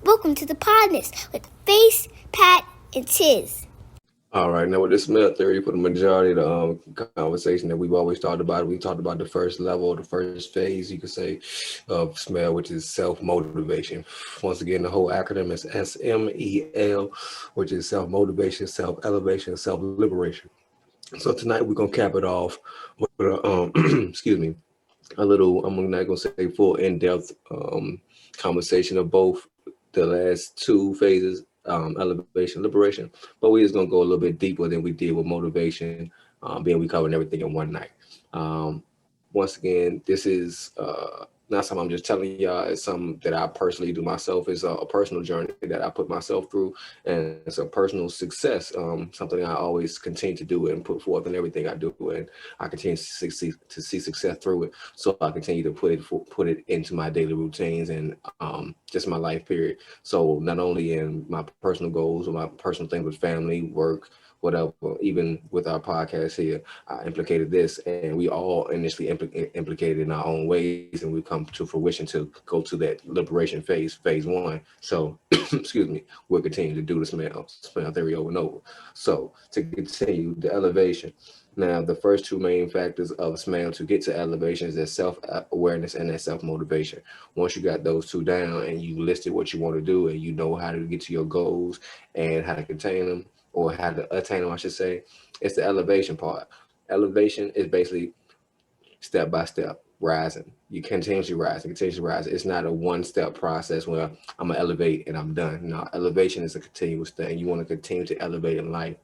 Welcome to the Podnas with Phace, Pat, and Tiz. All right, now with the SMEL theory, for the majority of the conversation that we've always talked about, we talked about the first level, the first phase, you could say, of SMEL, which is self-motivation. Once again, the whole acronym is SMEL, which is self-motivation, self-elevation, self-liberation. So tonight we're gonna cap it off with a, excuse me, a little. I'm not gonna say full in-depth conversation of both the last two phases, elevation, liberation, but we just gonna go a little bit deeper than we did with motivation, being we covered everything in one night. Once again, this is not something I'm just telling y'all. It's something that I personally do myself. It's a personal journey that I put myself through, and it's a personal success. Something I always continue to do and put forth in everything I do, and I continue to see success through it. So I continue to put it into my daily routines and just my life period. So not only in my personal goals or my personal things with family, work, whatever, even with our podcast here, I implicated this, and we all initially implicated in our own ways, and we come to fruition to go to that liberation phase 1. So, excuse me, we'll continue to do the SMEL theory over and over. So, to continue the elevation. Now, the first two main factors of SMEL to get to elevation is that self-awareness and that self-motivation. Once you got those two down and you listed what you want to do and you know how to get to your goals and how to contain them, or how to attain them, I should say, it's the elevation part. Elevation is basically step by step rising. You continuously rise and continuously rise. It's not a one-step process where I'm gonna elevate and I'm done. No, elevation is a continuous thing. You want to continue to elevate in life.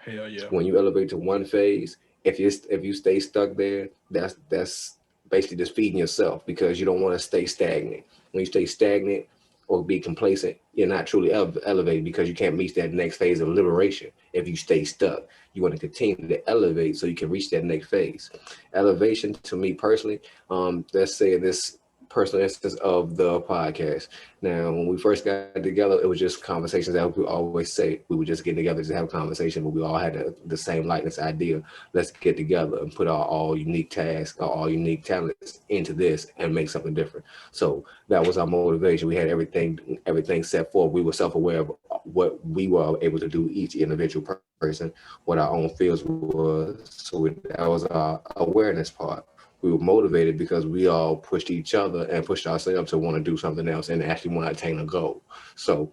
Hell yeah. When you elevate to one phase, if you stay stuck there, that's basically just feeding yourself, because you don't want to stay stagnant. When you stay stagnant or be complacent, you're not truly elevated, because you can't reach that next phase of liberation if you stay stuck. You want to continue to elevate so you can reach that next phase. Elevation, to me personally, let's say this personal instance of the podcast. Now, when we first got together, it was just conversations that we always say. We would just get together to have a conversation, but we all had the same likeness idea. Let's get together and put our all unique tasks, our all unique talents into this and make something different. So that was our motivation. We had everything set forth. We were self-aware of what we were able to do, each individual person, what our own fields was. So that was our awareness part. We were motivated because we all pushed each other and pushed ourselves to want to do something else and actually want to attain a goal. So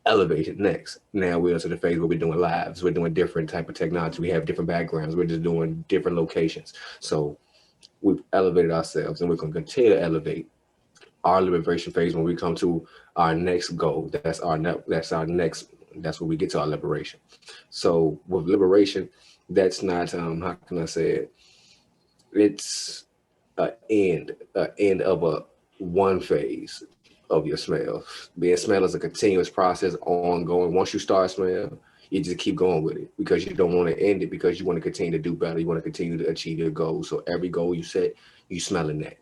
elevated next. Now we're to the phase where we're doing lives. We're doing different type of technology. We have different backgrounds. We're just doing different locations. So we've elevated ourselves, and we're going to continue to elevate our liberation phase when we come to our next goal. That's where we get to our liberation. So with liberation, that's not, how can I say it? It's an end of a one phase of your SMEL. Being SMEL is a continuous process, ongoing. Once you start SMEL, you just keep going with it, because you don't want to end it, because you want to continue to do better. You want to continue to achieve your goals. So every goal you set, you smelling that.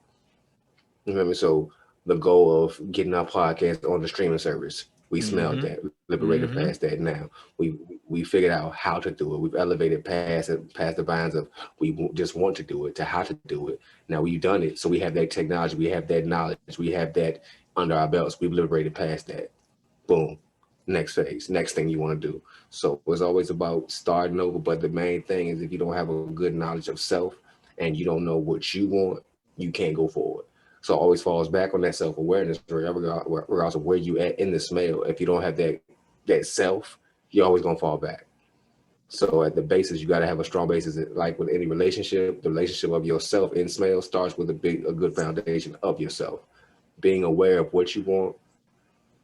You remember? So the goal of getting our podcast on the streaming service, we smelled that. We liberated past that. Now we figured out how to do it. We've elevated past the vines of we just want to do it to how to do it. Now we've done it, so we have that technology, we have that knowledge, we have that under our belts. We've liberated past that. Boom. Next phase, next thing you want to do. So it's always about starting over. But the main thing is, if you don't have a good knowledge of self and you don't know what you want, you can't go forward. So it always falls back on that self-awareness, regardless of where you at in the SMEL. If you don't have that self, you're always gonna fall back. So at the basis, you gotta have a strong basis. Like with any relationship, the relationship of yourself in SMEL starts with a good foundation of yourself. Being aware of what you want,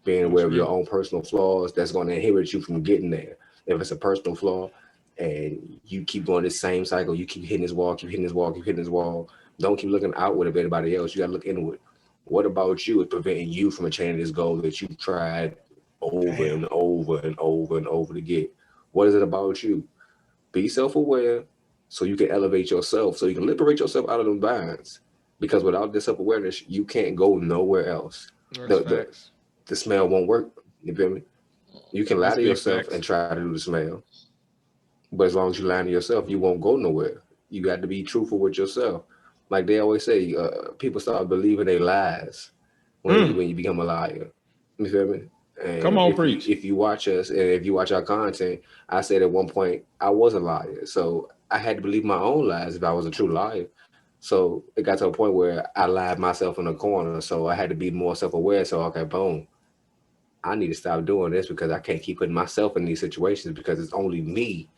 being aware of your own personal flaws, that's gonna inhibit you from getting there. If it's a personal flaw and you keep going this same cycle, you keep hitting this wall, don't keep looking outward of anybody else. You got to look inward. What about you is preventing you from attaining this goal that you've tried over and over and over and over to get? What is it about you? Be self-aware so you can elevate yourself, so you can liberate yourself out of them binds. Because without this self-awareness, you can't go nowhere else. The SMEL won't work. You feel me? You can lie to yourself and try to do the SMEL. But as long as you lie to yourself, you won't go nowhere. You got to be truthful with yourself. Like they always say, people start believing their lies when you become a liar. You feel me? Come And on, preach. if you watch us and if you watch our content, I said at one point I was a liar. So I had to believe my own lies if I was a true liar. So it got to a point where I lied myself in a corner. So I had to be more self-aware. So okay, boom. I need to stop doing this because I can't keep putting myself in these situations because it's only me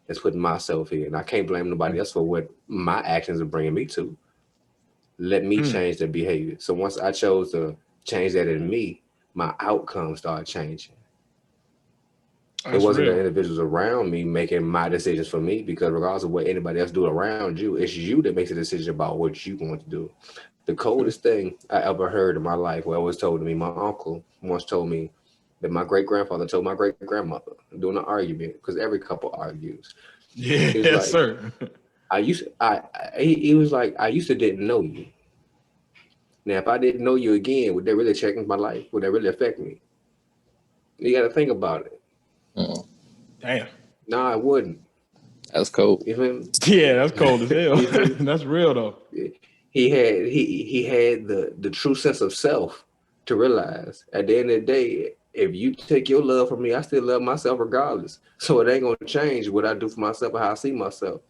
that's putting myself in. I can't blame nobody else for what my actions are bringing me to. Let me change the behavior. So once I chose to change that in me, my outcome started changing. It That's wasn't the real. individuals around me making my decisions for me because regardless of what anybody else do around you, it's you that makes a decision about what you want to do. The coldest thing I ever heard in my life, well, was told to me, my uncle once told me that my great grandfather told my great grandmother during an argument, because every couple argues. Yeah, He was yes, like, sir. he was like, I used to didn't know you. Now, if I didn't know you again, would that really change my life? Would that really affect me? You got to think about it. Damn. No, I wouldn't. That's cool. You feel me? Yeah, that's cold as hell. You feel me? That's real though. He had the true sense of self to realize at the end of the day, if you take your love from me, I still love myself regardless. So it ain't gonna change what I do for myself or how I see myself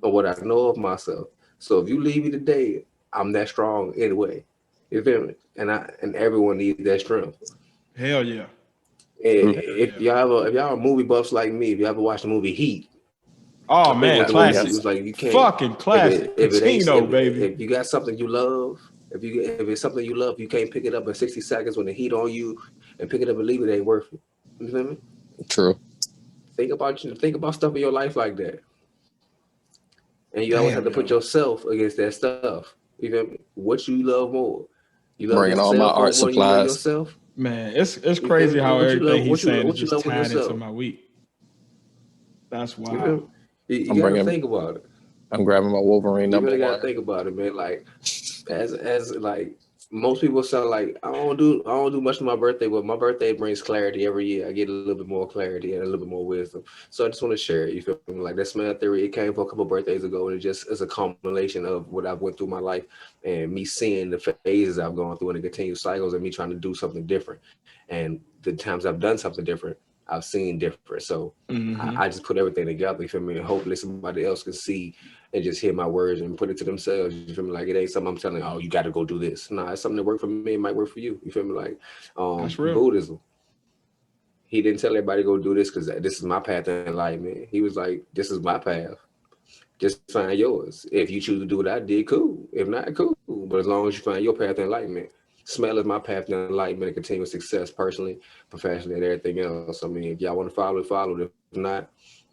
or what I know of myself. So if you leave me today, I'm that strong anyway. You feel me? And everyone needs that strength. Hell yeah. If y'all are movie buffs like me, if you ever watched the movie Heat, Oh I think man, what the movie classic. was like, you can't Fucking classic. if it ain't Patino, baby. if you got something you love, if it's something you love, you can't pick it up in 60 seconds when the heat on you and pick it up and leave it, ain't worth it. You feel me? True. Think about stuff in your life like that. And you always have Damn, to put yo. yourself against that stuff. You feel me? What you love more? You love Bringing that all my cell art phone more than you love supplies. yourself? Man, it's You feel crazy me? how everything he's saying is What you just love with tied into yourself? my week. That's You feel wild. me? You I'm gotta bringing. think about it. I'm grabbing my Wolverine You number really gotta one. think about it, man. Like as like most people sound like I don't do much for my birthday, but my birthday brings clarity every year. I get a little bit more clarity and a little bit more wisdom. So I just want to share it. You feel me? Like that SMEL theory, it came for a couple of birthdays ago, and it just is a culmination of what I've went through my life and me seeing the phases I've gone through and the continued cycles and me trying to do something different. And the times I've done something different, I've seen different. So I just put everything together, you feel me? And hopefully somebody else can see and just hear my words and put it to themselves. You feel me? Like it ain't something I'm telling, oh, you got to go do this. Nah, it's something that worked for me. It might work for you. You feel me? Like That's real. Buddhism. He didn't tell everybody to go do this because this is my path in life, man. He was like, this is my path. Just find yours. If you choose to do what I did, cool. If not, cool. But as long as you find your path in enlightenment, SMEL is my path in enlightenment and continuous success personally, professionally, and everything else. I mean, if y'all want to follow it, follow it. If not,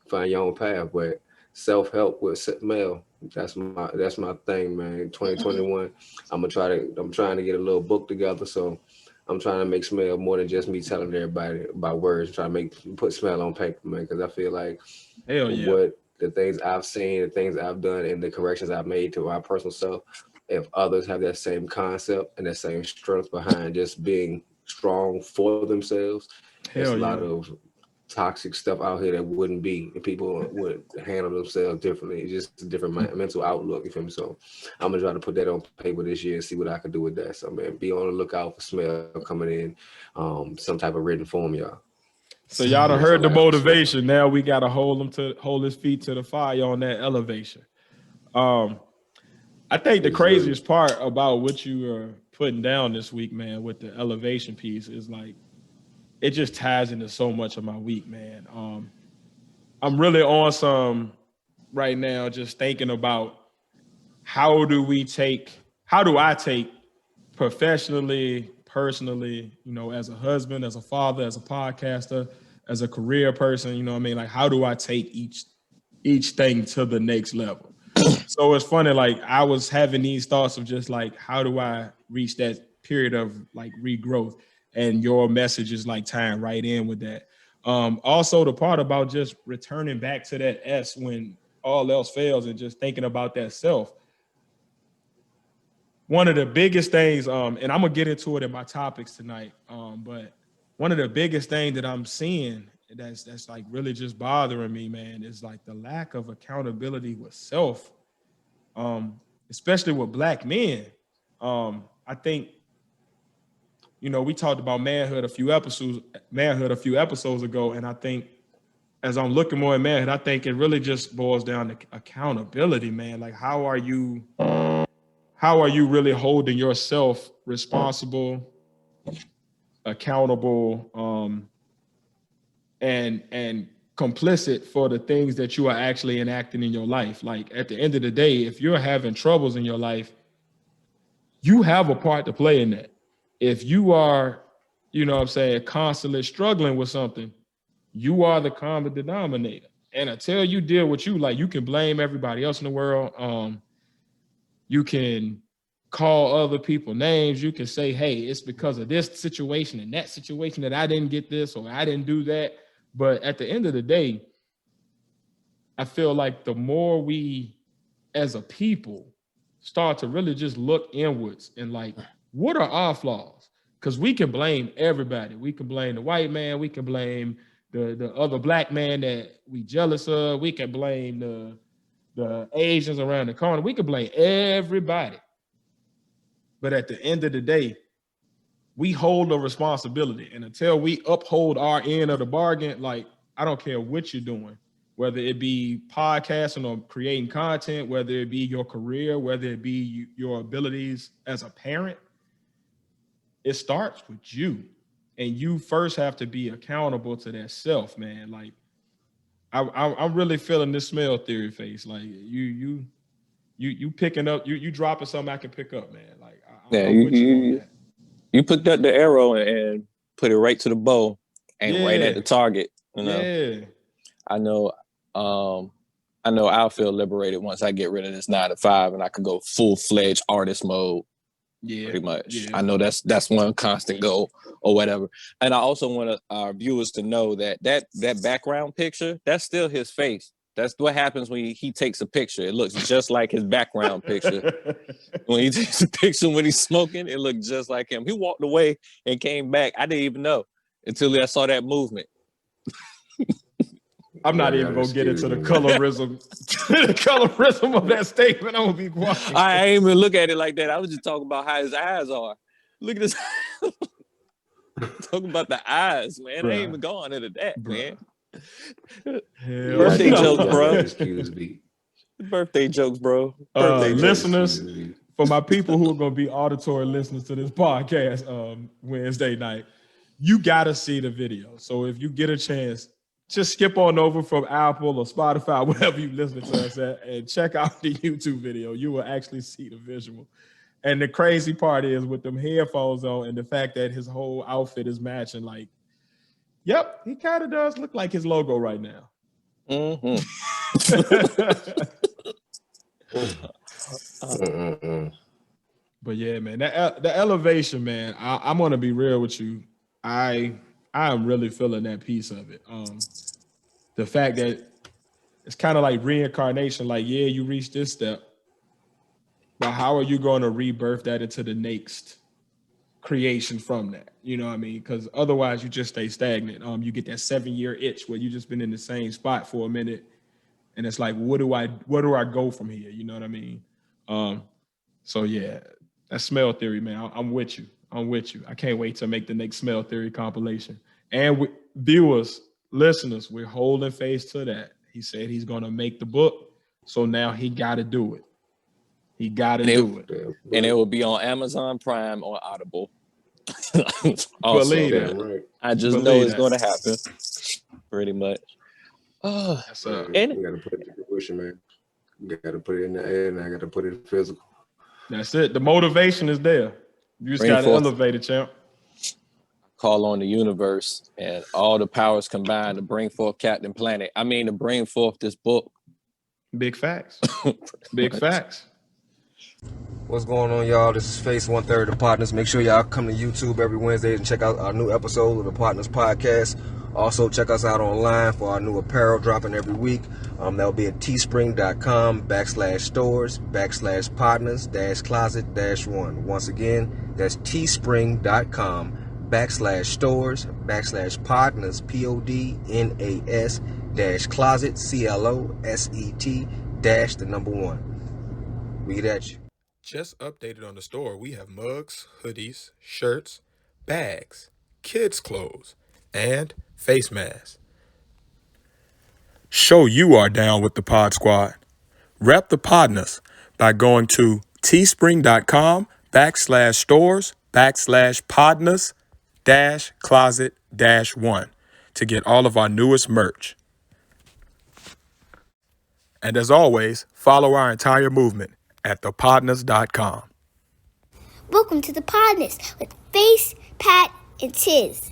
find your own path. But self-help with SMEL, that's my thing, man. 2021, I'm trying to get a little book together. So I'm trying to make SMEL more than just me telling everybody about words. I'm trying to put SMEL on paper, man, because I feel like Hell yeah. what the things I've seen, the things I've done, and the corrections I've made to my personal self, if others have that same concept and that same strength behind just being strong for themselves, there's Hell a lot yeah. of toxic stuff out here that wouldn't be, and people would handle themselves differently. It's just a different mental outlook, you feel me? So I'm gonna try to put that on paper this year and see what I can do with that. So man, be on the lookout for SMEL coming in, some type of written form, y'all. So y'all done That's heard all the I got for SMEL. motivation. Now we gotta hold his feet to the fire on that elevation. I think the Yes, craziest part about what you are putting down this week, man, with the elevation piece is like it just ties into so much of my week, man. I'm really on some right now, just thinking about how do I take professionally, personally, you know, as a husband, as a father, as a podcaster, as a career person, you know what I mean? Like, how do I take each thing to the next level? So it's funny, like I was having these thoughts of just like, how do I reach that period of like regrowth? And your message is like tying right in with that. Also the part about just returning back to that S when all else fails and just thinking about that self. One of the biggest things, and I'm gonna get into it in my topics tonight, but one of the biggest things that I'm seeing that's like really just bothering me, man, is like the lack of accountability with self, especially with Black men. I think we talked about manhood a few episodes ago, and I think as I'm looking more at manhood, I think it really just boils down to accountability, man. Like, how are you really holding yourself responsible, accountable, and complicit for the things that you are actually enacting in your life? Like, at the end of the day, if you're having troubles in your life, you have a part to play in that. If you are, constantly struggling with something, you are the common denominator. And until you deal with you, like, you can blame everybody else in the world. You can call other people names. You can say, hey, it's because of this situation and that situation that I didn't get this or I didn't do that. But at the end of the day, I feel like the more we as a people start to really just look inwards and like, what are our flaws? Because we can blame everybody. We can blame the white man. We can blame the other black man that we jealous of. We can blame the Asians around the corner. We can blame everybody. But at the end of the day, we hold a responsibility. And until we uphold our end of the bargain, like, I don't care what you're doing, whether it be podcasting or creating content, whether it be your career, whether it be your abilities as a parent, it starts with you. And you first have to be accountable to that self, man. Like, I'm really feeling this SMEL theory, Phace. Like, you picking up, you dropping something I can pick up, man. Like, I'm with you on that. You picked up the arrow and put it right to the bow and right at the target. Yeah. I know I'll feel liberated once I get rid of this 9 to 5 and I could go full-fledged artist mode. Yeah, pretty much. Yeah. I know that's one constant goal or whatever. And I also want our viewers to know that background picture, that's still his face. That's what happens when he takes a picture. It looks just like his background picture. When he takes a picture when he's smoking, it looked just like him. He walked away and came back. I didn't even know until I saw that movement. I'm not even gonna get into the colorism of that statement. I'm gonna be quiet. I ain't even look at it like that. I was just talking about how his eyes are. Look at this. Talking about the eyes, man. Bruh. I ain't even going into that, man. Birthday jokes, bro. Excuse me. Birthday jokes, bro. Listeners, for my people who are gonna be auditory listeners to this podcast Wednesday night, you gotta see the video. So if you get a chance, just skip on over from Apple or Spotify, wherever you listen to us at, and check out the YouTube video. You will actually see the visual. And the crazy part is with them headphones on and the fact that his whole outfit is matching, like, yep, he kind of does look like his logo right now. Mm-hmm. But yeah, man, the elevation, man, I'm going to be real with you. I am really feeling that piece of it. The fact that it's kind of like reincarnation, like, yeah, you reached this step, but how are you going to rebirth that into the next creation from that? You know what I mean? Because otherwise you just stay stagnant. You get that 7-year itch where you just been in the same spot for a minute. And it's like, where do I go from here? You know what I mean? So yeah, that's SMEL Theory, man. I'm with you. I can't wait to make the next SMEL Theory compilation. And viewers, listeners, we're holding Phace to that. He said he's going to make the book. So now he got to do it. He got to do it. And it will be on Amazon Prime or Audible. Also, believe that. Right. I just know it's going to happen. Pretty much. Oh, and we got to put it in fruition, man. We got to put it in the air, and I got to put it in physical. That's it. The motivation is there. You just got to elevate it, champ. Call on the universe and all the powers combined to bring forth Captain Planet. I mean, to bring forth this book. Big facts. Big facts. What's going on, y'all? This is Phace, 1/3 of Podnas. Make sure y'all come to YouTube every Wednesday and check out our new episode of the Podnas podcast. Also, check us out online for our new apparel dropping every week. That'll be at teespring.com/stores/Podnas-closet-1. Once again, that's teespring.com/stores/Podnas, PODNAS-closet, CLOSET-1. We get at you. Just updated on the store. We have mugs, hoodies, shirts, bags, kids' clothes, and face masks. Show you are down with the Pod Squad. Rep the Podnas by going to teespring.com/stores/Podnas-closet-1 to get all of our newest merch. And as always, follow our entire movement at thepodnas.com. Welcome to the Podnas with Phace, Pat, and Tiz.